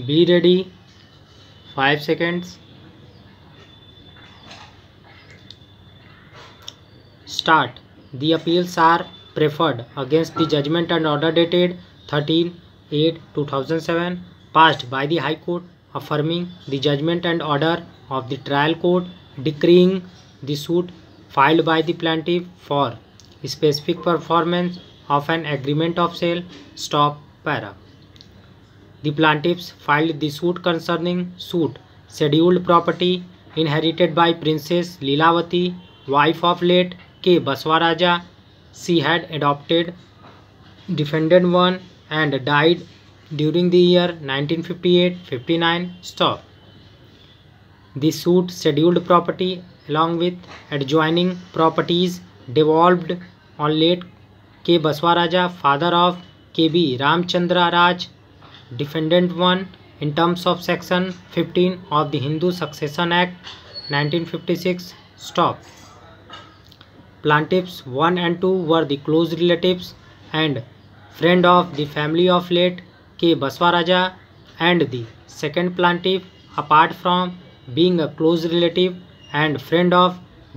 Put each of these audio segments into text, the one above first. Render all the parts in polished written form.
Be ready. 5 seconds. Start. The appeals are preferred against the judgment and order dated 13/8/2007 passed by the High Court affirming the judgment and order of the trial court decreeing the suit filed by the plaintiff for specific performance of an agreement of sale. Stop para. The plaintiffs filed the suit concerning suit scheduled property inherited by Princess Leelavati, wife of late K. Baswaraja. She had adopted defendant 1 and died during the year 1958-59. Stop. The suit scheduled property along with adjoining properties devolved on late K. Baswaraja, father of K.B. Ramchandra Raj, defendant 1 in terms of section 15 of the Hindu Succession Act 1956. Stop. Plaintiffs 1 and 2 were the close relatives and friend of the family of late K. Baswaraja, and the second plaintiff, apart from being a close relative and friend of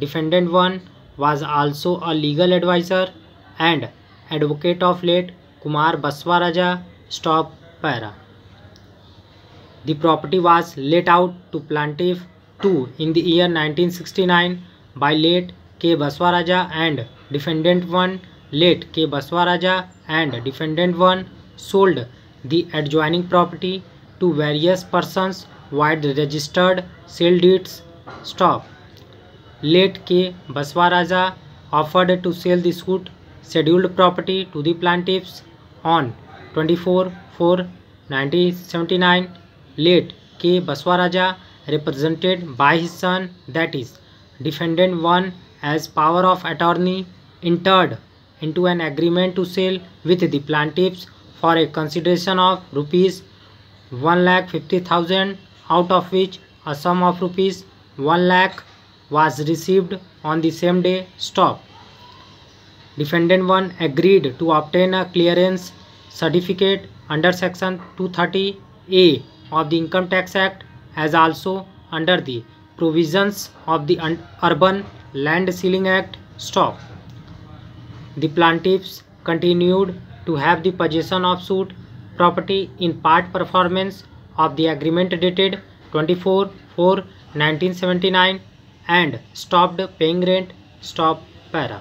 defendant 1, was also a legal advisor and advocate of late Kumar Baswaraja. Stop para. The property was let out to plaintiff 2 in the year 1969 by late K. Baswaraja and defendant 1. Late K. Baswaraja and defendant 1 sold the adjoining property to various persons via registered sale deeds. Stop. Late K. Baswaraja offered to sell the suit scheduled property to the plaintiffs on 24/4/1979. Late K. Baswaraja, represented by his son, that is, defendant 1, as power of attorney, entered into an agreement to sell with the plaintiffs for a consideration of rupees 1,50,000, out of which a sum of rupees 1 lakh was received on the same day. Stop. Defendant 1 agreed to obtain a clearance certificate under section 230A of the Income Tax Act, as also under the provisions of the Urban Land Ceiling Act. Stop. The plaintiffs continued to have the possession of suit property in part performance of the agreement dated 24/4/1979 and stopped paying rent. Stop para.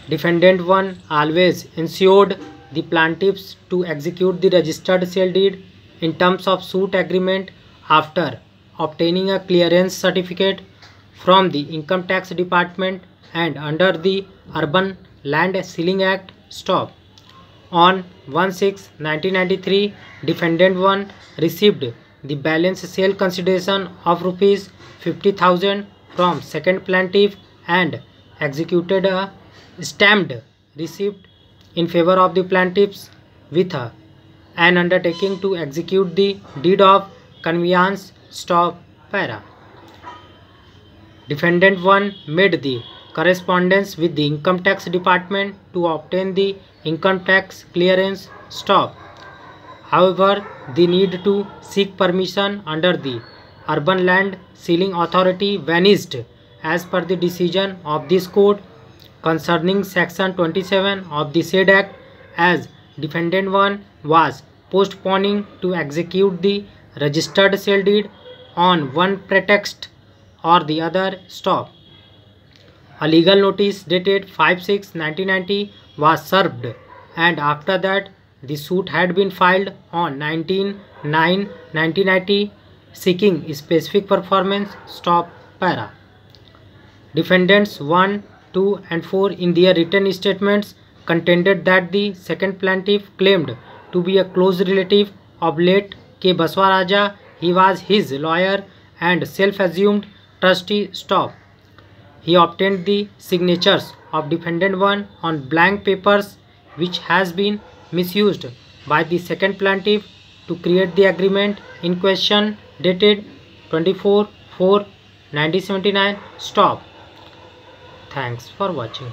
Defendant 1 always ensured the plaintiffs to execute the registered sale deed in terms of suit agreement after obtaining a clearance certificate from the Income Tax Department and under the Urban Land Ceiling Act. Stop. On 1/6/1993, defendant 1 received the balance sale consideration of rupees 50,000 from second plaintiff and executed a stamped receipt in favor of the plaintiffs with an undertaking to execute the deed of conveyance. Stop para. Defendant 1 made the correspondence with the Income Tax Department to obtain the income tax clearance. Stop. However, the need to seek permission under the Urban Land Ceiling Authority vanished as per the decision of this court concerning section 27 of the said act, as defendant 1 was postponing to execute the registered sale deed on one pretext or the other. Stop. A legal notice dated 5/6/1990 was served, and after that the suit had been filed on 19/9/1990 seeking specific performance. Stop para. Defendants 1, 2 and 4 in their written statements contended that the second plaintiff claimed to be a close relative of late K. Baswaraja. He was his lawyer and self-assumed trustee. Stop. He obtained the signatures of defendant 1 on blank papers, which has been misused by the second plaintiff to create the agreement in question dated 24/4/1979. Stop. Thanks for watching.